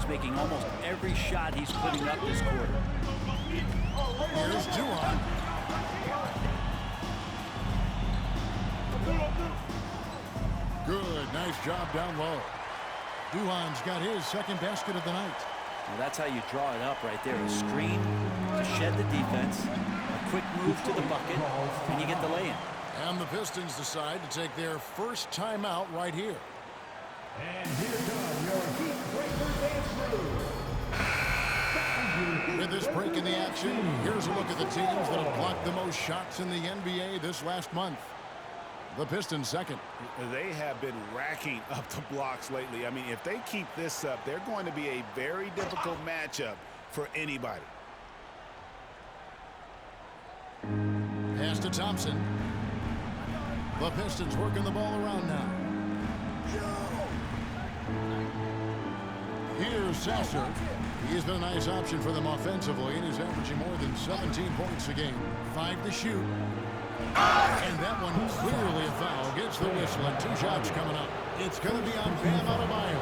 He's making almost every shot he's putting up this quarter. Here's Duhan. Good, nice job down low. Duhan's got his second basket of the night. Well, that's how you draw it up right there. A screen to shed the defense, a quick move to the bucket, and you get the lay-in. And the Pistons decide to take their first timeout right here. And here comes your Heat Breaker dance move. With this break in the action, here's a look at the teams that have blocked the most shots in the NBA this last month. The Pistons second. They have been racking up the blocks lately. I mean, if they keep this up, they're going to be a very difficult matchup for anybody. Pass to Thompson. The Pistons working the ball around now. Here's Sasser. He's been a nice option for them offensively, and he's averaging more than 17 points a game. 5 to shoot. And that one clearly a foul. Gets the whistle, and 2 shots coming up. It's going to be on Bam Adebayo.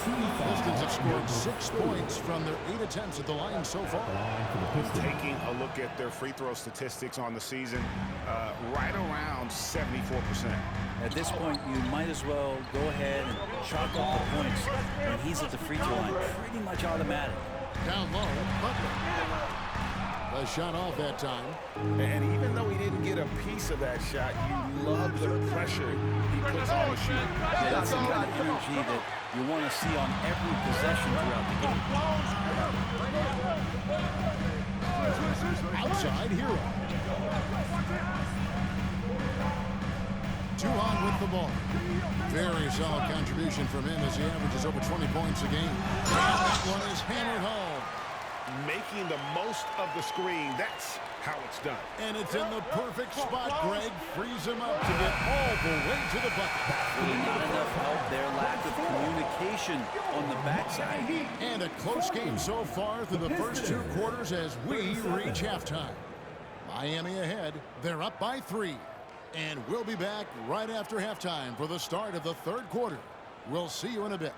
Pistons have scored 6 points from their 8 attempts at the line so far. Taking a look at their free throw statistics on the season, right around 74%. At this point, you might as well go ahead and chalk up the points when he's at the free throw line. Pretty much automatic. Down low, Butler. A shot off that time. And even though he didn't get a piece of that shot, you love the pressure he puts on the shoot. Yeah, that's the kind of energy that you want to see on every possession throughout the game. Outside Hero. Duhan with the ball. Very solid contribution from him as he averages over 20 points a game. And that one is hammered home. Making the most of the screen. That's how it's done. And it's in the perfect spot. Greg frees him up to get all the way to the bucket. Really not enough help there. Lack of communication on the backside. And a close game so far through the first 2 quarters as we reach halftime. Miami ahead. They're up by 3. And we'll be back right after halftime for the start of the 3rd quarter. We'll see you in a bit.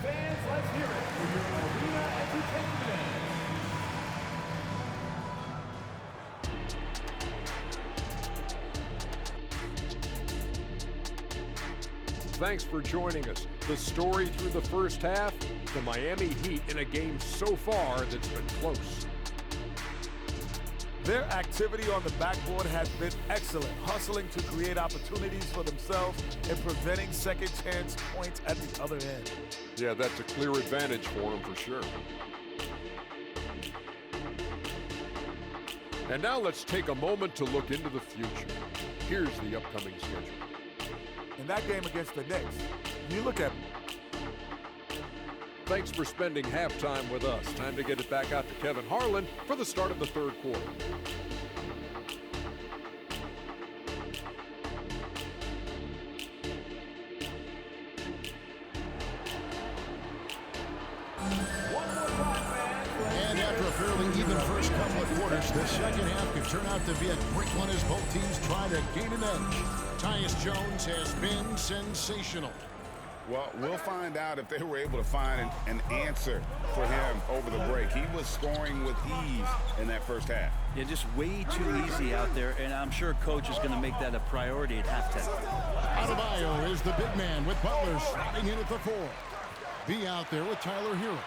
Fans, let's hear it for your arena entertainment. Thanks for joining us. The story through the first half, the Miami Heat in a game so far that's been close. Their activity on the backboard has been excellent, hustling to create opportunities for themselves and preventing second chance points at the other end. Yeah, that's a clear advantage for them for sure. And now let's take a moment to look into the future. Here's the upcoming schedule. In that game against the Knicks, you look at... Thanks for spending halftime with us. Time to get it back out to Kevin Harlan for the start of the 3rd quarter. And after a fairly even first couple of quarters, the second half could turn out to be a quick one as both teams try to gain an edge. Tyus Jones has been sensational. Well, we'll find out if they were able to find an answer for him over the break. He was scoring with ease in that first half. Yeah, just way too easy out there, and I'm sure Coach is going to make that a priority at halftime. Adebayo is the big man with Butler sliding in at the 4. Be out there with Tyler Hero.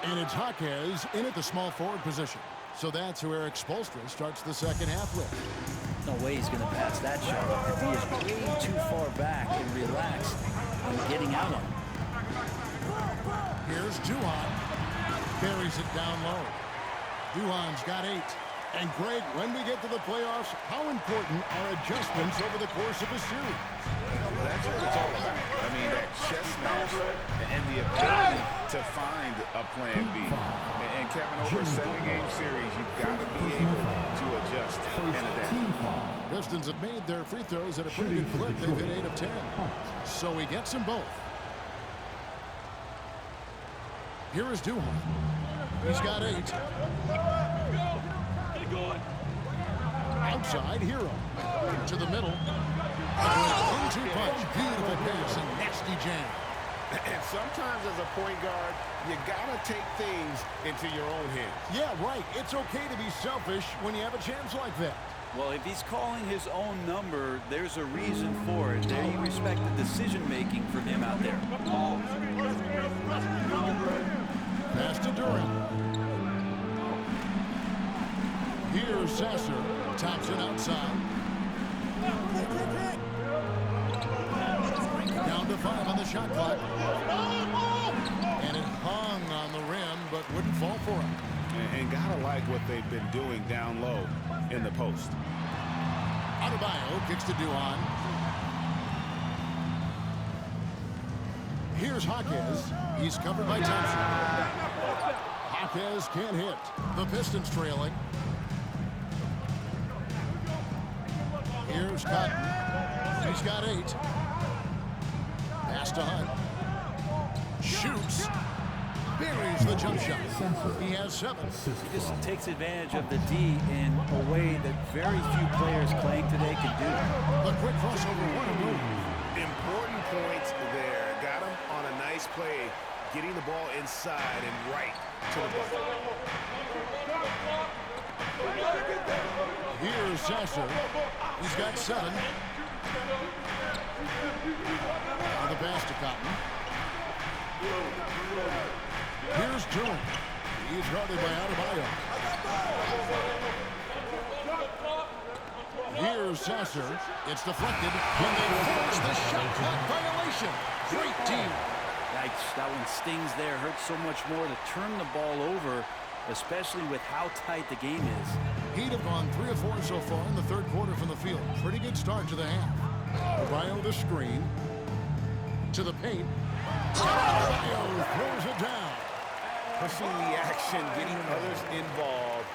And it's Jaquez in at the small forward position. So that's who Eric Spoelstra starts the second half with. No way he's going to pass that shot up. He is way too far back and relaxed on getting out on him. Here's Duhan. Buries it down low. Duhan's got 8. And Greg, when we get to the playoffs, how important are adjustments over the course of a series? That's what it's all about. I mean, that chess match and the ability to find a plan B. And Kevin, over a 7-game series, you've got to be able to adjust and adapt. Pistons have made their free throws at a pretty good clip. They've hit 8 of 10. So he gets them both. Here is Duhan. He's got 8. Outside Hero. To the middle. Into punch. Beautiful pass and nasty jam. And sometimes as a point guard, you got to take things into your own hands. Yeah, right. It's okay to be selfish when you have a chance like that. Well, if he's calling his own number, there's a reason for it. There you respect the decision-making from him out there. Pass to Durant. Here's Sasser. Thompson outside. Down to 5 on the shot clock. And it hung on the rim, but wouldn't fall for him. And gotta like what they've been doing down low in the post. Adebayo kicks to Duan. Here's Jaquez. He's covered by Thompson. Jaquez can't hit. The Pistons trailing. Here's Cotton. He's got 8. Pass to Hunt. Shoots. Buries the jump shot. He has 7. He just takes advantage of the D in a way that very few players playing today can do. A quick crossover, what a move. Important points there. Got him on a nice play, getting the ball inside and right to the bucket. Here's Sasser. He's got 7. Now the pass to Cotton. Here's Durant. He's guarded by Adebayo. Here's Sasser. It's deflected. And they force the shot clock violation. Great team. Yikes, that one stings there. Hurts so much more to turn the ball over, especially with how tight the game is. He'd have gone 3 or 4 so far in the third quarter from the field. Pretty good start to the half. Adebayo the screen. To the paint. Adebayo throws it down. Pushing the action, getting others involved.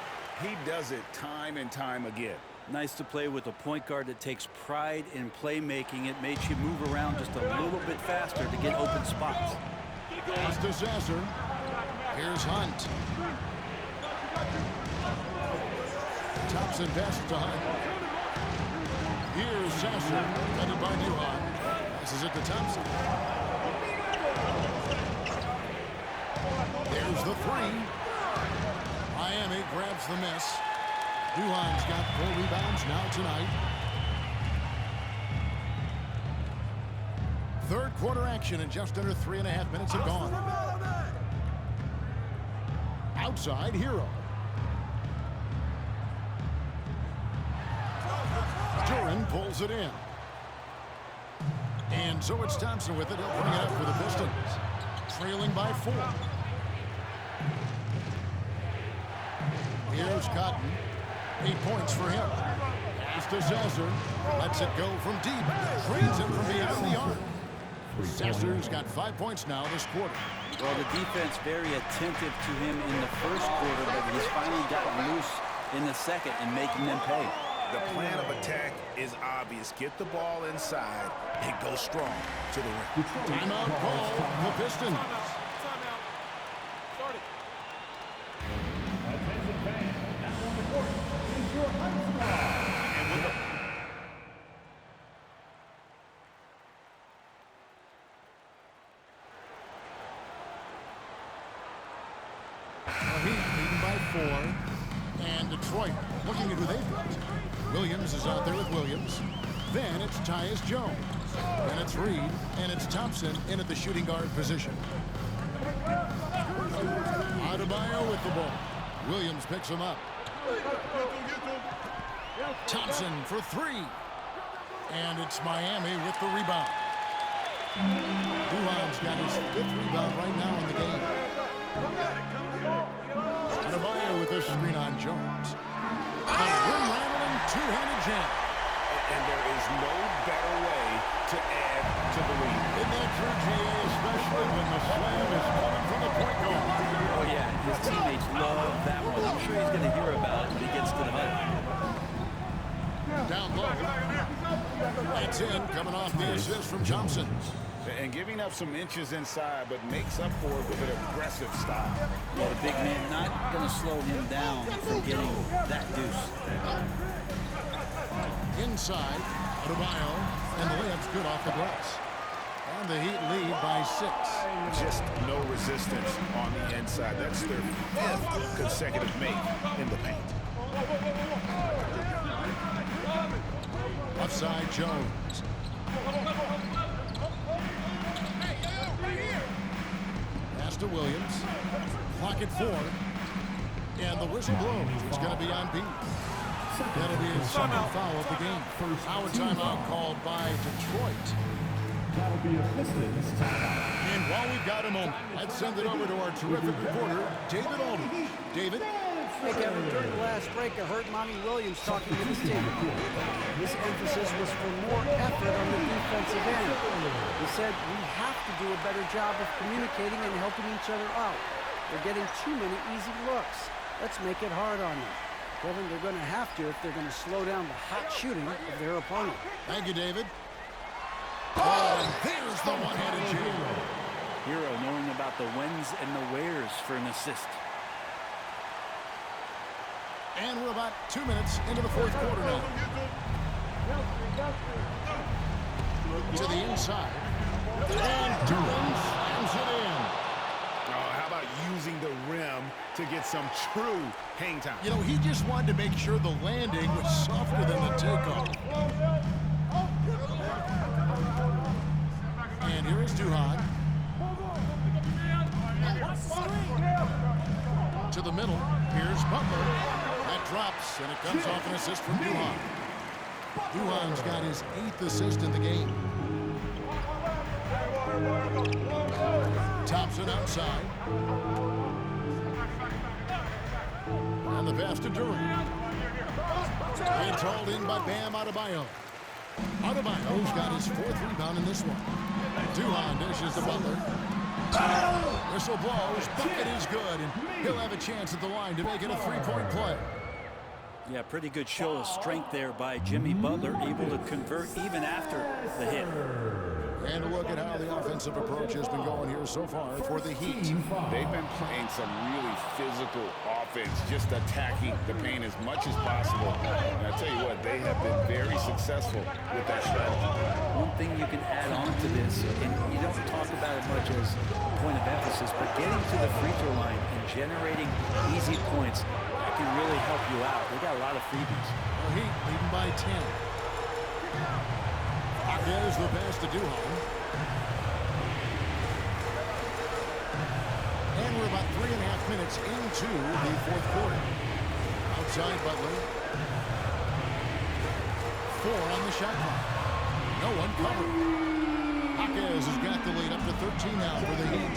He does it time and time again. Nice to play with a point guard that takes pride in playmaking. It makes you move around just a little bit faster to get open spots. Pass to Sasser. Here's Hunt. Thompson passes to Hunt. Here's Sasser, headed by Duhan. Passes it to Thompson. There's the 3. Miami grabs the miss. Duhan's got 4 rebounds now tonight. Third quarter action and just under 3.5 minutes have gone. Outside, Hero. Duran pulls it in. And so it's Thompson with it. He'll bring it up for the Pistons. Trailing by 4. Here's Cotton. 8 points for him. Pass to Sasser. Lets it go from deep. Trains him from beyond the arc. Sasser's got 5 points now this quarter. Well, the defense very attentive to him in the first quarter, but he's finally gotten loose in the second and making them pay. The plan of attack is obvious. Get the ball inside and go strong to the rim. Timeout call, the Pistons. Heat leading by 4. And Detroit looking at who they've got. Williams is out there with Williams. Then it's Tyus Jones. Then it's Reed. And it's Thompson in at the shooting guard position. Adebayo with the ball. Williams picks him up. Thompson for 3. And it's Miami with the rebound. Duhan's got his 5th rebound right now in the game. Adebayo with a screen on Jones. A rim-rattling two-handed jam. And there is no better way to add to the lead. Isn't that true, GA, especially when the slam is coming from the point guard? Oh, yeah, his teammates love that one. I'm sure he's going to hear about it when he gets to the hunt. Down low. That's in, coming off the assist from Thompson. And giving up some inches inside, but makes up for it with an aggressive style. Well, the big man not going to slow him down from getting that deuce. Inside, Adebayo, and the layup's good off the glass. and the Heat lead by 6. Just no resistance on the inside. That's their 5th consecutive make in the paint. Offside Jones. Pass to Williams. Clock at 4. And the whistle blows. It's going to be on Pete. That'll be his second foul of the game. Foul timeout called by Detroit. That'll be a Pistons timeout. And while we've got a moment, let's send it over to our terrific reporter, David Aldridge. David? Hey, Kevin, during the last break, I heard Monty Williams talking to his team. His emphasis was for more effort on the defensive end. He said, we have to do a better job of communicating and helping each other out. They're getting too many easy looks. Let's make it hard on them. Kevin, they're going to have to if they're going to slow down the hot shooting of their opponent. Thank you, David. Oh, and there's the one-handed jam. Hero knowing about the whens and the wheres for an assist. And we're about 2 minutes into the fourth quarter now. To the inside. And Durham slams it in. How about using the rim to get some true hang time? You know, he just wanted to make sure the landing was softer than the takeoff. And here is Duhan. To the middle. Here's Butler. That drops, and it comes off an assist from Duhan. Duhan's got his 8th assist in the game. Thompson outside. And the pass to Durham. It's hauled in by Bam Adebayo. Adebayo's got his 4th rebound in this one. Duhan dishes to Butler. Whistle blows. Bucket is good, and he'll have a chance at the line to make it a 3-point play. Yeah, pretty good show of strength there by Jimmy Butler, able to convert even after the hit. And a look at how the offensive approach has been going here so far for the Heat. They've been playing some really physical offense, just attacking the paint as much as possible. And I tell you what, they have been very successful with that strategy. One thing you can add on to this, and you don't talk about it much as a point of emphasis, but getting to the free throw line and generating easy points, that can really help you out. They got a lot of freebies. The Heat leading by 10. There's the pass to Duhan. And we're about 3.5 minutes into the fourth quarter. Outside Butler. 4 on the shot clock. No one covered. Jaquez has got the lead up to 13 now for the Heat.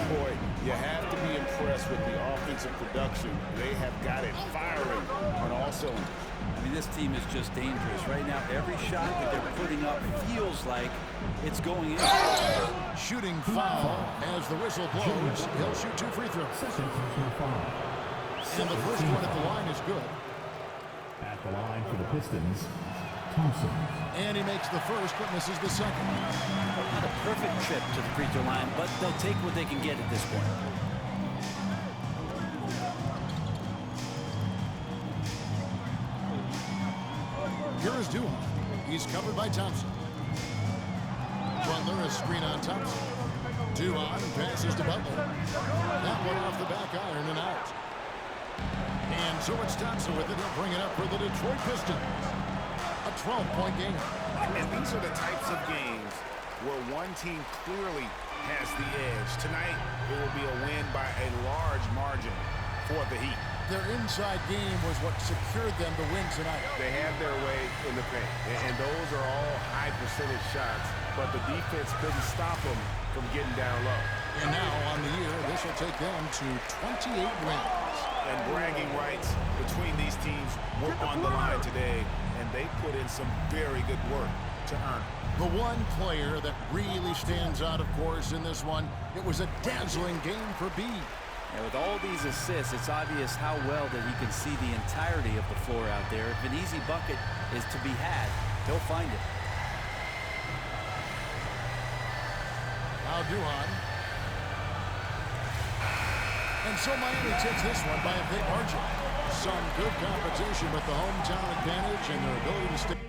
Boy, you have to be impressed with the offensive production. They have got it firing on all cylinders. I mean, this team is just dangerous. Right now, every shot that they're putting up feels like it's going in. Shooting foul as the whistle blows. He'll shoot 2 free throws. And the first one at the line is good. At the line for the Pistons, Thompson. And he makes the first, but misses the second. Not a perfect trip to the free throw line, but they'll take what they can get at this point. Here is Duhan. He's covered by Thompson. Butler, a screen on Thompson. Duhan passes to Butler. That one off the back iron and out. And so it's Thompson with it. He'll bring it up for the Detroit Pistons. A 12-point game. And these are the types of games where one team clearly has the edge. Tonight, it will be a win by a large margin for the Heat. Their inside game was what secured them to win tonight. They had their way in the paint, and those are all high percentage shots, but the defense couldn't stop them from getting down low. And now on the year, this will take them to 28 wins. And bragging rights between these teams were on the line today, and they put in some very good work to earn it. The one player that really stands out, of course, in this one, it was a dazzling game for B. And with all these assists, it's obvious how well that he can see the entirety of the floor out there. If an easy bucket is to be had, he'll find it. Now Duhan. And so Miami takes this one by a big margin. Some good competition, but the hometown advantage and their ability to stay.